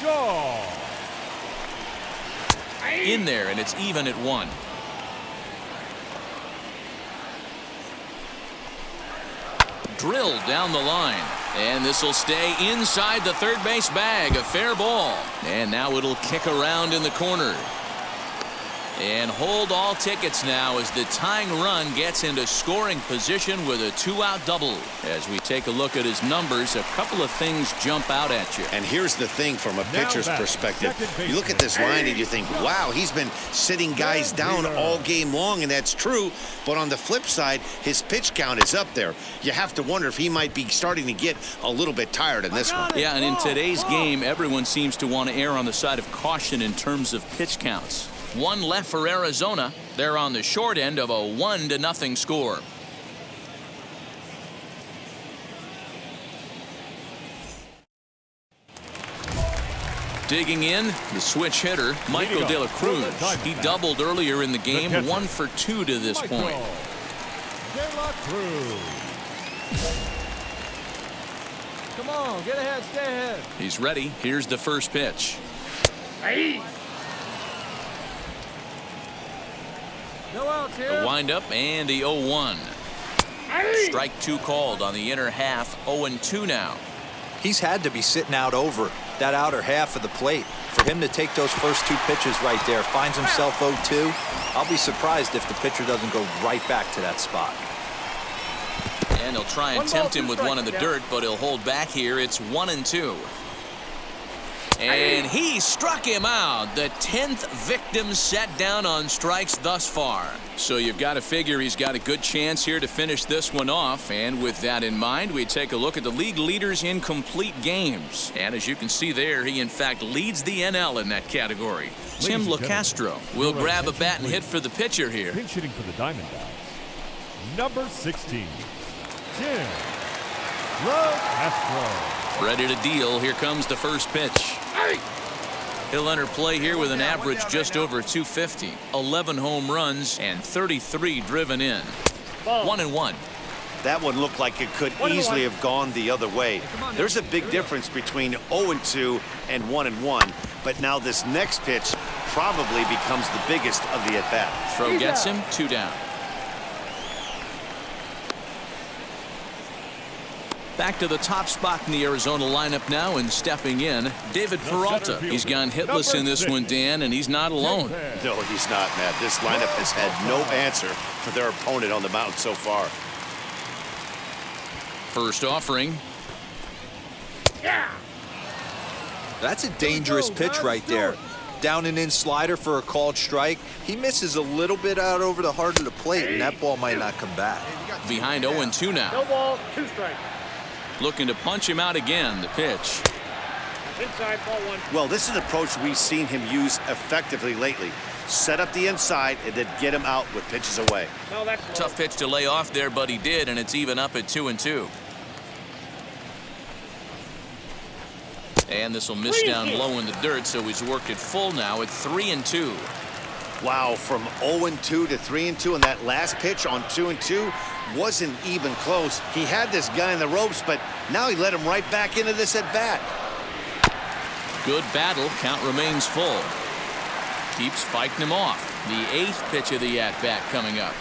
Shaw. In there, and it's even at 1. Drilled down the line, and this will stay inside the third base bag. A fair ball, and now it'll kick around in the corner and hold all tickets now as the tying run gets into scoring position with a 2-out double. As we take a look at his numbers, a couple of things jump out at you. And here's the thing from a pitcher's perspective. You look at this line and you think, wow, he's been sitting guys down all game long, and that's true. But on the flip side, his pitch count is up there. You have to wonder if he might be starting to get a little bit tired in this one. Yeah, and in today's game, everyone seems to want to err on the side of caution in terms of pitch counts. 1 left for Arizona. They're on the short end of a 1-0 score. Digging in, the switch hitter, Michael De La Cruz. He doubled earlier in the game, 1 for 2 to this point. De La Cruz. Come on, get ahead, stay ahead. He's ready. Here's the first pitch. Hey. No outs here. The windup and the 0-1. Strike 2 called on the inner half. 0-2 now. He's had to be sitting out over that outer half of the plate. For him to take those first 2 pitches right there, finds himself 0-2. I'll be surprised if the pitcher doesn't go right back to that spot. And he'll try and tempt him with 1 in the dirt, but he'll hold back here. It's 1-2. And he struck him out. The 10th victim set down on strikes thus far. So you've got to figure he's got a good chance here to finish this one off. And with that in mind, we take a look at the league leaders in complete games. And as you can see there, he in fact leads the NL in that category. Tim LaCastro will grab a bat and hit for the pitcher here. Pinch hitting for the Diamondbacks. Number 16, Tim LaCastro. Ready to deal. Here comes the first pitch. He'll enter play here with an average just over 250, 11 home runs, and 33 driven in. 1-1. That one looked like it could easily have gone the other way. There's a big difference between 0-2 and 1-1, but now this next pitch probably becomes the biggest of the at-bat. Throw gets him, 2 down. Back to the top spot in the Arizona lineup now, and stepping in, David Peralta. He's gone hitless in this one, Dan, and he's not alone. No, he's not, Matt. This lineup has had no answer for their opponent on the mound so far. First offering. That's a dangerous pitch right there. Down and in slider for a called strike. He misses a little bit out over the heart of the plate, and that ball might not come back. Behind 0-2 now. No ball, 2 strikes. Looking to punch him out again. The pitch. Inside, ball 1. Well, this is an approach we've seen him use effectively lately. Set up the inside and then get him out with pitches away. No, that's Tough pitch to lay off there, but he did, and it's even up at 2-2. And this will miss down low in the dirt, so he's worked it full now at 3-2. Wow, from 0-2 to 3-2, and that last pitch on 2-2 wasn't even close. He had this guy in the ropes, but now he let him right back into this at bat. Good battle. Count remains full. Keeps fighting him off. The 8th pitch of the at bat coming up.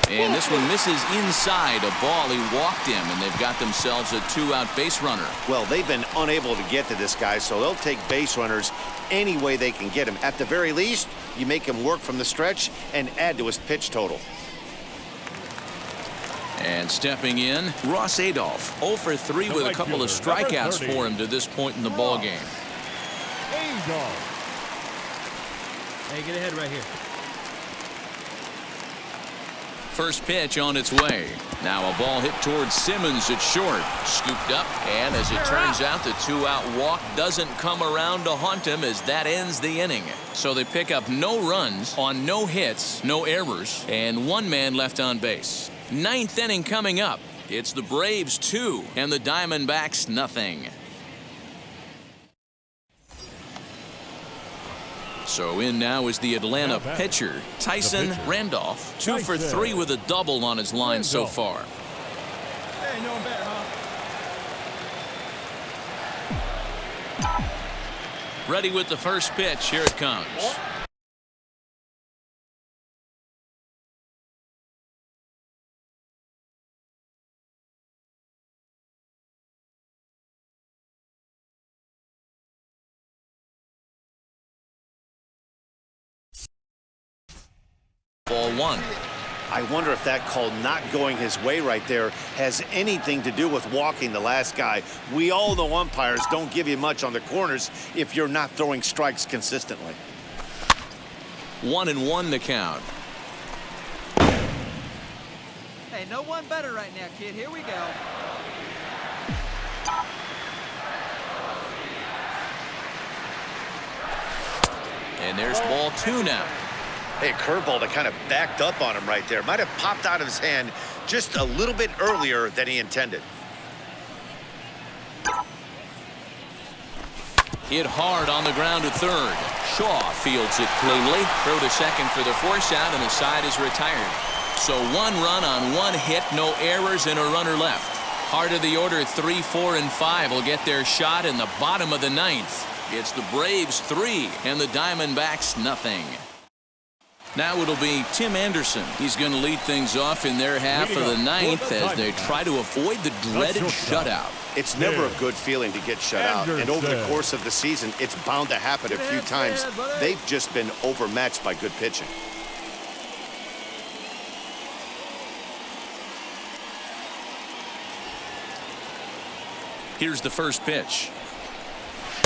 And this one misses inside a ball. He walked him, and they've got themselves a 2-out base runner. Well, they've been unable to get to this guy, so they'll take base runners any way they can get him. At the very least, you make him work from the stretch and add to his pitch total. And stepping in, Ross Adolph, 0 for 3 with a couple of strikeouts for him to this point in the ball game. Hey, get ahead right here. First pitch on its way. Now a ball hit towards Simmons at short. Scooped up, and as it turns out, the 2-out walk doesn't come around to haunt him as that ends the inning. So they pick up no runs on no hits, no errors, and 1 man left on base. 9th inning coming up. It's the Braves 2 and the Diamondbacks nothing. So in now is the Atlanta pitcher, Tyson Randolph. 2 for 3 with a double on his line so far. Hey, no better, huh? Ready with the first pitch. Here it comes. Ball 1. I wonder if that call not going his way right there has anything to do with walking the last guy. We all know umpires don't give you much on the corners if you're not throwing strikes consistently. 1-1 the count. Hey, no one better right now, kid. Here we go. And there's ball 2 now. Hey, a curveball that kind of backed up on him right there. Might have popped out of his hand just a little bit earlier than he intended. Hit hard on the ground to third. Shaw fields it cleanly. Throw to second for the force out, and the side is retired. So 1 run on 1 hit, no errors, and a runner left. Heart of the order, 3, 4, and 5 will get their shot in the bottom of the 9th. It's the Braves 3 and the Diamondbacks nothing. Now it'll be Tim Anderson. He's going to lead things off in their half of the 9th as they try to avoid the dreaded shutout. It's never a good feeling to get shut out, and over the course of the season, it's bound to happen a few times. They've just been overmatched by good pitching. Here's the first pitch.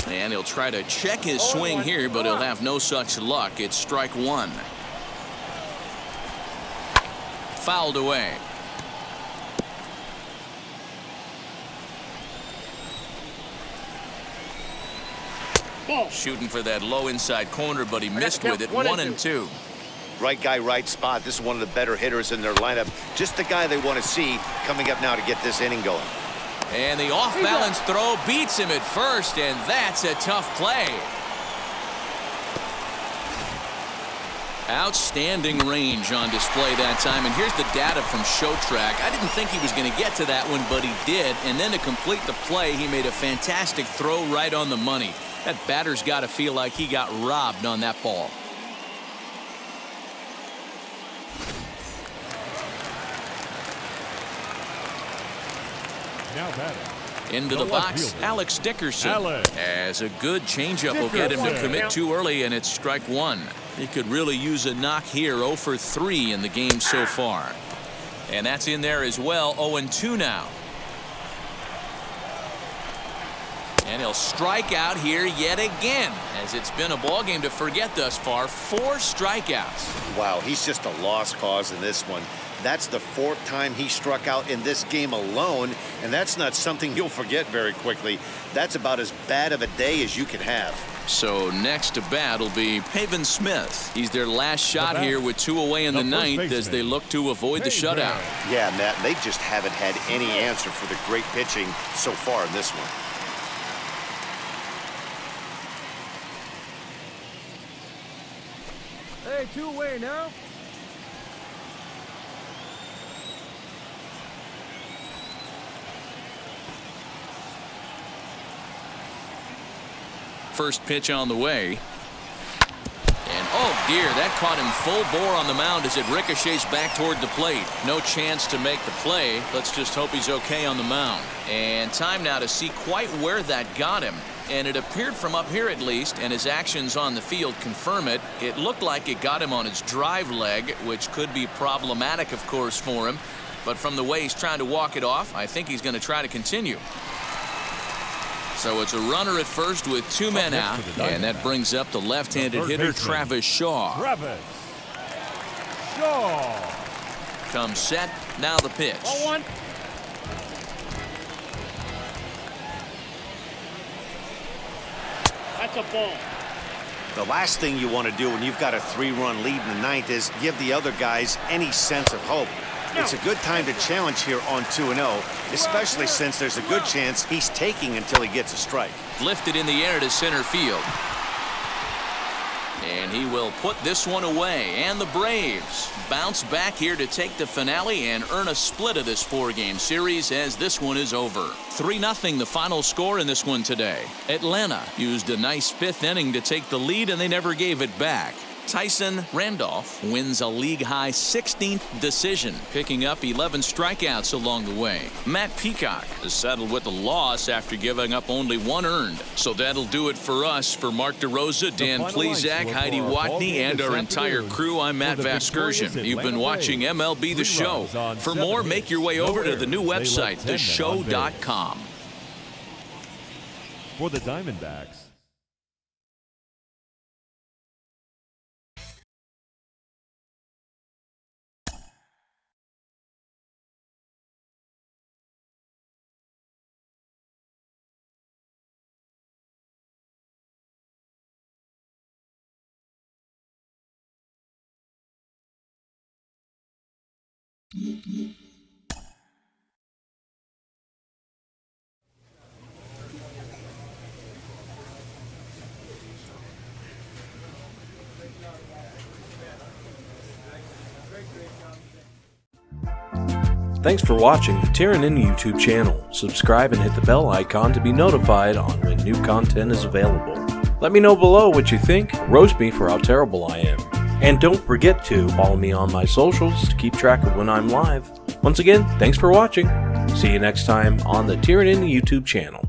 And he'll try to check his swing here, but he'll have no such luck. It's strike 1. Fouled away. Shooting for that low inside corner, but he missed with it. 1-2. Right guy, right spot. This is one of the better hitters in their lineup. Just the guy they want to see coming up now to get this inning going. And the off-balance throw beats him at first, and that's a tough play. Outstanding range on display that time, and here's the data from ShowTrack. I didn't think he was going to get to that one, but he did, and then to complete the play, he made a fantastic throw right on the money. That batter's got to feel like he got robbed on that ball. Now batting. Into the box, Alex Dickerson. As a good changeup will get him to commit too early, and it's strike one. He could really use a knock here. 0 for 3 in the game so far. And that's in there as well. 0-2 now. And he'll strike out here yet again, as it's been a ball game to forget thus far. 4 strikeouts. Wow, he's just a lost cause in this one. That's the 4th time he struck out in this game alone, and that's not something you'll forget very quickly. That's about as bad of a day as you can have. So next to bat will be Pavin Smith. He's their last shot here with 2 away in the 9th as they look to avoid the shutout. Yeah, Matt, they just haven't had any answer for the great pitching so far in this one. Hey, 2 away now. First pitch on the way. And oh dear, that caught him full bore on the mound as it ricochets back toward the plate. No chance to make the play. Let's just hope he's okay on the mound. And time now to see quite where that got him. And it appeared from up here at least, and his actions on the field confirm it. It looked like it got him on his drive leg, which could be problematic, of course, for him. But from the way he's trying to walk it off, I think he's going to try to continue. So it's a runner at first with 2 men out, and that brings up the left-handed hitter Travis Shaw. Comes set, now the pitch. 0-1. That's a ball. The last thing you want to do when you've got a 3-run lead in the 9th is give the other guys any sense of hope. It's a good time to challenge here on 2-0, especially since there's a good chance he's taking until he gets a strike. Lifted in the air to center field. And he will put this one away. And the Braves bounce back here to take the finale and earn a split of this 4-game series as this one is over. 3-0 the final score in this one today. Atlanta used a nice 5th inning to take the lead, and they never gave it back. Tyson Randolph wins a league-high 16th decision, picking up 11 strikeouts along the way. Matt Peacock is settled with a loss after giving up only 1 earned. So that'll do it for us. For Mark DeRosa, Dan Plezak, Heidi Watney, and our entire crew, I'm Matt Vasgersian. You've been watching MLB The Show. For more, make your way over to the new website, theshow.com. For the Diamondbacks, Thanks for watching the Tieranen YouTube channel. Subscribe and hit the bell icon to be notified on when new content is available. Let me know below what you think. Roast me for how terrible I am. And don't forget to follow me on my socials to keep track of when I'm live. Once again, thanks for watching. See you next time on the Tieranen YouTube channel.